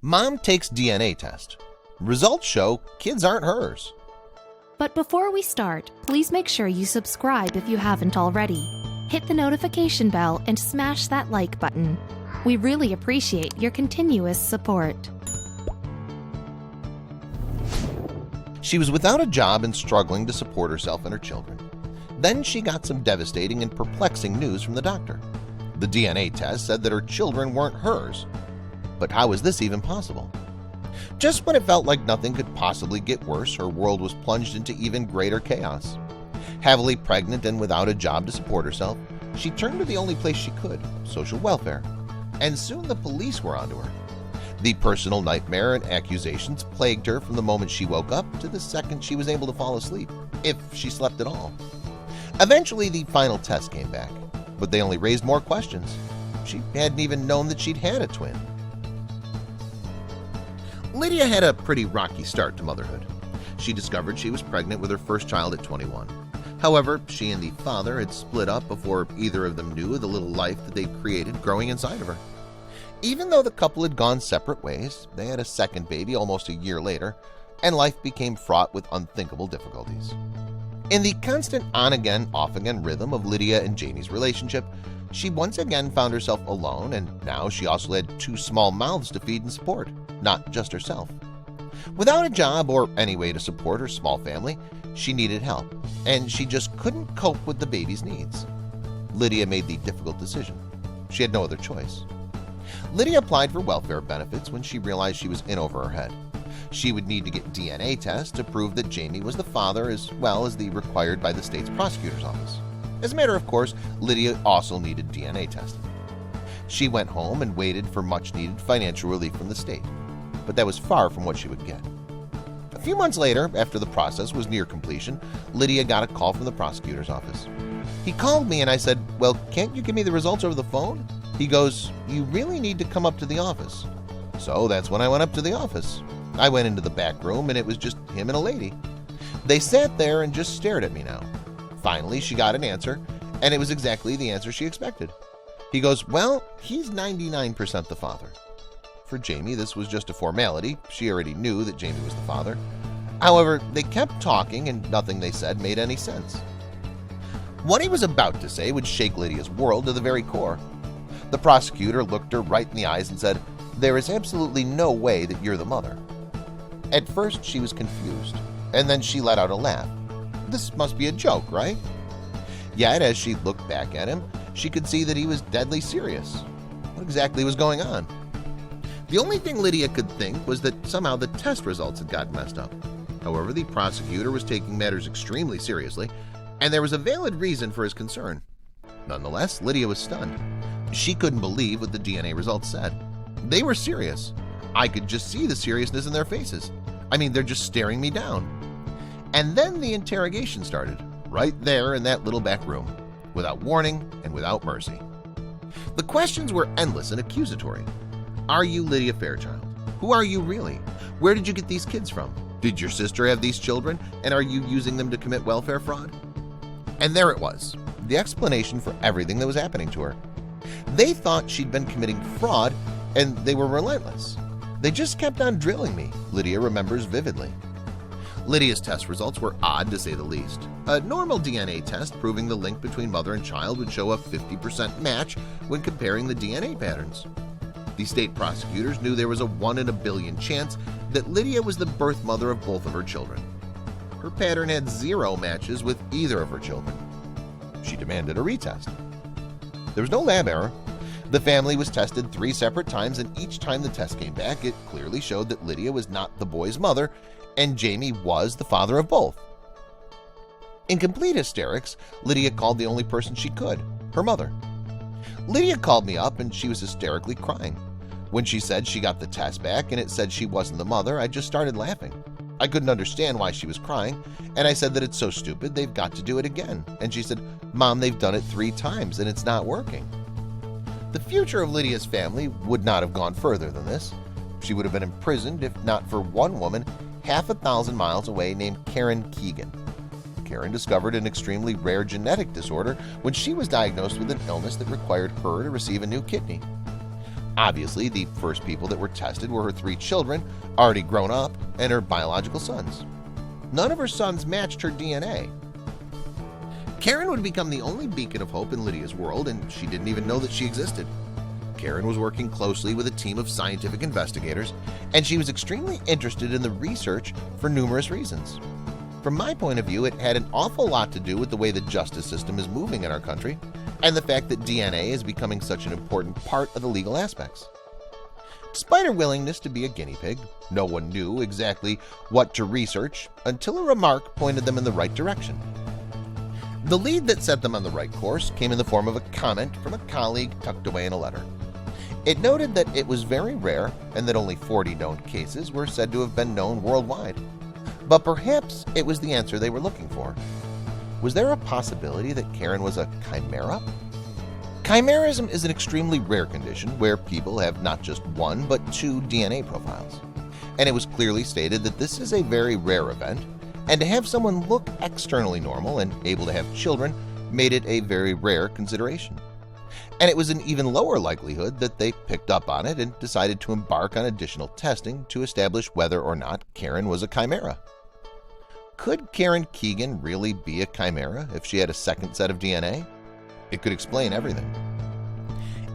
Mom takes DNA test. Results show kids aren't hers. But before we start, please make sure you subscribe if you haven't already. Hit the notification bell and smash that like button. We really appreciate your continuous support. She was without a job and struggling to support herself and her children. Then she got some devastating and perplexing news from the doctor. The DNA test said that her children weren't hers. But how is this even possible? Just when it felt like nothing could possibly get worse, her world was plunged into even greater chaos. Heavily pregnant and without a job to support herself, she turned to the only place she could, social welfare. And soon the police were onto her. The personal nightmare and accusations plagued her from the moment she woke up to the second she was able to fall asleep, if she slept at all. Eventually, the final test came back, but they only raised more questions. She hadn't even known that she'd had a twin. Lydia had a pretty rocky start to motherhood. She discovered she was pregnant with her first child at 21. However, she and the father had split up before either of them knew of the little life that they'd created growing inside of her. Even though the couple had gone separate ways, they had a second baby almost a year later, and life became fraught with unthinkable difficulties. In the constant on-again, off-again rhythm of Lydia and Jamie's relationship, she once again found herself alone, and now she also had two small mouths to feed and support, not just herself. Without a job or any way to support her small family, she needed help, and she just couldn't cope with the baby's needs. Lydia made the difficult decision. She had no other choice. Lydia applied for welfare benefits when she realized she was in over her head. She would need to get DNA tests to prove that Jamie was the father, as well as the required by the state's prosecutor's office. As a matter of course, Lydia also needed DNA testing. She went home and waited for much-needed financial relief from the state, but that was far from what she would get. A few months later, after the process was near completion, Lydia got a call from the prosecutor's office. He called me and I said, "Well, can't you give me the results over the phone?" He goes, "You really need to come up to the office." So that's when I went up to the office. I went into the back room and it was just him and a lady. They sat there and just stared at me now. Finally, she got an answer, and it was exactly the answer she expected. He goes, "Well, he's 99% the father." For Jamie, this was just a formality. She already knew that Jamie was the father. However, they kept talking and nothing they said made any sense. What he was about to say would shake Lydia's world to the very core. The prosecutor looked her right in the eyes and said, "There is absolutely no way that you're the mother." At first, she was confused, and then she let out a laugh. This must be a joke, right? Yet, as she looked back at him, she could see that he was deadly serious. What exactly was going on? The only thing Lydia could think was that somehow the test results had gotten messed up. However, the prosecutor was taking matters extremely seriously, and there was a valid reason for his concern. Nonetheless, Lydia was stunned. She couldn't believe what the DNA results said. They were serious. I could just see the seriousness in their faces. I mean, they're just staring me down. And then the interrogation started, right there in that little back room, without warning and without mercy. The questions were endless and accusatory. Are you Lydia Fairchild? Who are you really? Where did you get these kids from? Did your sister have these children, and are you using them to commit welfare fraud? And there it was, the explanation for everything that was happening to her. They thought she'd been committing fraud, and they were relentless. They just kept on drilling me, Lydia remembers vividly. Lydia's test results were odd, to say the least. A normal DNA test proving the link between mother and child would show a 50% match when comparing the DNA patterns. The state prosecutors knew there was a 1 in a billion chance that Lydia was the birth mother of both of her children. Her pattern had 0 matches with either of her children. She demanded a retest. There was no lab error. The family was tested 3 separate times, and each time the test came back, it clearly showed that Lydia was not the boy's mother, and Jamie was the father of both. In complete hysterics, Lydia called the only person she could, her mother. Lydia called me up and she was hysterically crying. When she said she got the test back and it said she wasn't the mother, I just started laughing. I couldn't understand why she was crying, and I said that it's so stupid they've got to do it again. And she said, "Mom, they've done it 3 times and it's not working." The future of Lydia's family would not have gone further than this. She would have been imprisoned if not for one woman half a thousand miles away named Karen Keegan. Karen discovered an extremely rare genetic disorder when she was diagnosed with an illness that required her to receive a new kidney. Obviously, the first people that were tested were her 3 children, already grown up, and her biological sons. None of her sons matched her DNA. Karen would become the only beacon of hope in Lydia's world, and she didn't even know that she existed. Karen was working closely with a team of scientific investigators, and she was extremely interested in the research for numerous reasons. From my point of view, it had an awful lot to do with the way the justice system is moving in our country, and the fact that DNA is becoming such an important part of the legal aspects. Despite her willingness to be a guinea pig, no one knew exactly what to research until a remark pointed them in the right direction. The lead that set them on the right course came in the form of a comment from a colleague tucked away in a letter. It noted that it was very rare and that only 40 known cases were said to have been known worldwide. But perhaps it was the answer they were looking for. Was there a possibility that Karen was a chimera? Chimerism is an extremely rare condition where people have not just 1 but 2 DNA profiles. And it was clearly stated that this is a very rare event, and to have someone look externally normal and able to have children made it a very rare consideration. And it was an even lower likelihood that they picked up on it and decided to embark on additional testing to establish whether or not Karen was a chimera. Could Karen Keegan really be a chimera if she had a second set of DNA? It could explain everything.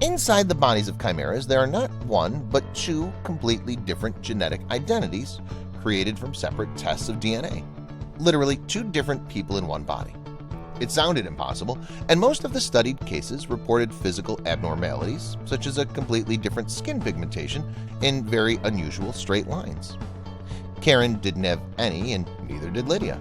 Inside the bodies of chimeras, there are not 1 but 2 completely different genetic identities created from separate tests of DNA. Literally 2 different people in one body. It sounded impossible, and most of the studied cases reported physical abnormalities, such as a completely different skin pigmentation in very unusual straight lines. Karen didn't have any, and neither did Lydia.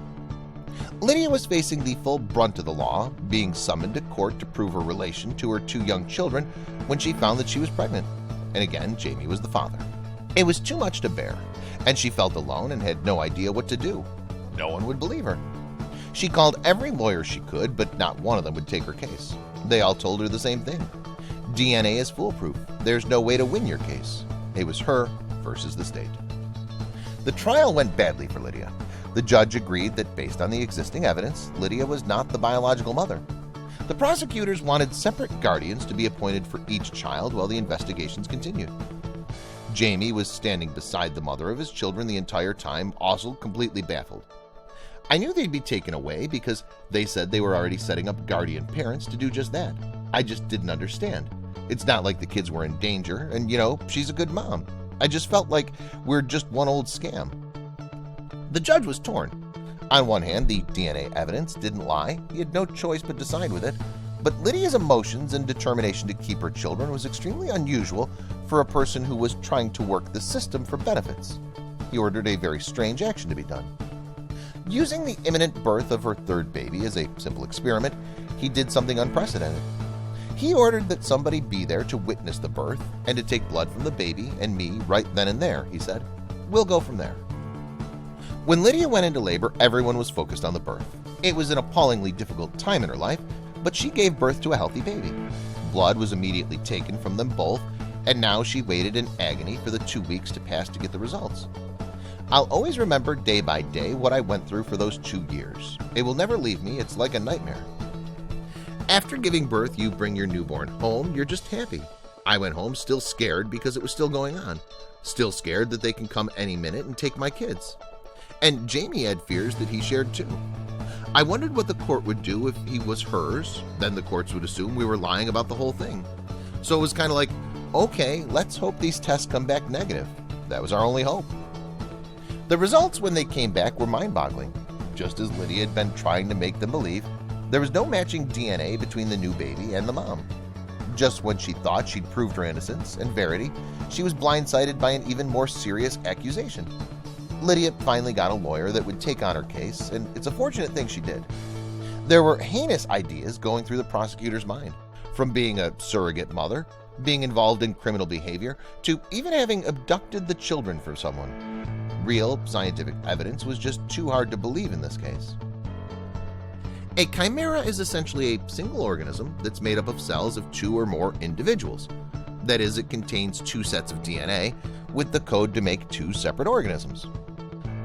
Lydia was facing the full brunt of the law, being summoned to court to prove her relation to her 2 young children when she found that she was pregnant. And again, Jamie was the father. It was too much to bear, and she felt alone and had no idea what to do. No one would believe her. She called every lawyer she could, but not one of them would take her case. They all told her the same thing. DNA is foolproof. There's no way to win your case. It was her versus the state. The trial went badly for Lydia. The judge agreed that based on the existing evidence, Lydia was not the biological mother. The prosecutors wanted separate guardians to be appointed for each child while the investigations continued. Jamie was standing beside the mother of his children the entire time, also completely baffled. I knew they'd be taken away because they said they were already setting up guardian parents to do just that. I just didn't understand. It's not like the kids were in danger, and she's a good mom. I just felt like we're just one old scam. The judge was torn. On one hand, the DNA evidence didn't lie. He had no choice but to side with it. But Lydia's emotions and determination to keep her children was extremely unusual for a person who was trying to work the system for benefits. He ordered a very strange action to be done. Using the imminent birth of her 3rd baby as a simple experiment, he did something unprecedented. He ordered that somebody be there to witness the birth and to take blood from the baby and me right then and there, he said. We'll go from there. When Lydia went into labor, everyone was focused on the birth. It was an appallingly difficult time in her life, but she gave birth to a healthy baby. Blood was immediately taken from them both, and now she waited in agony for the 2 weeks to pass to get the results. I'll always remember day by day what I went through for those 2 years. It will never leave me. It's like a nightmare. After giving birth, you bring your newborn home. You're just happy. I went home still scared because it was still going on. Still scared that they can come any minute and take my kids. And Jamie had fears that he shared too. I wondered what the court would do if he was hers. Then the courts would assume we were lying about the whole thing. So it was kind of like, okay, let's hope these tests come back negative. That was our only hope. The results when they came back were mind-boggling. Just as Lydia had been trying to make them believe, there was no matching DNA between the new baby and the mom. Just when she thought she'd proved her innocence and verity, she was blindsided by an even more serious accusation. Lydia finally got a lawyer that would take on her case, and it's a fortunate thing she did. There were heinous ideas going through the prosecutor's mind, from being a surrogate mother, being involved in criminal behavior, to even having abducted the children for someone. Real scientific evidence was just too hard to believe in this case. A chimera is essentially a single organism that's made up of cells of 2 or more individuals. That is, it contains 2 sets of DNA with the code to make 2 separate organisms.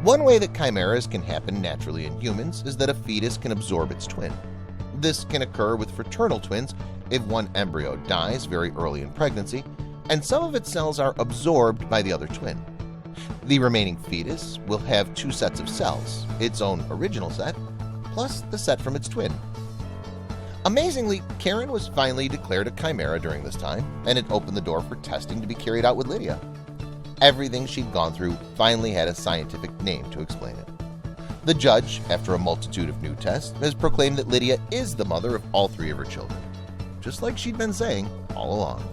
One way that chimeras can happen naturally in humans is that a fetus can absorb its twin. This can occur with fraternal twins if one embryo dies very early in pregnancy, and some of its cells are absorbed by the other twin. The remaining fetus will have 2 sets of cells, its own original set, plus the set from its twin. Amazingly, Karen was finally declared a chimera during this time, and it opened the door for testing to be carried out with Lydia. Everything she'd gone through finally had a scientific name to explain it. The judge, after a multitude of new tests, has proclaimed that Lydia is the mother of all 3 of her children, just like she'd been saying all along.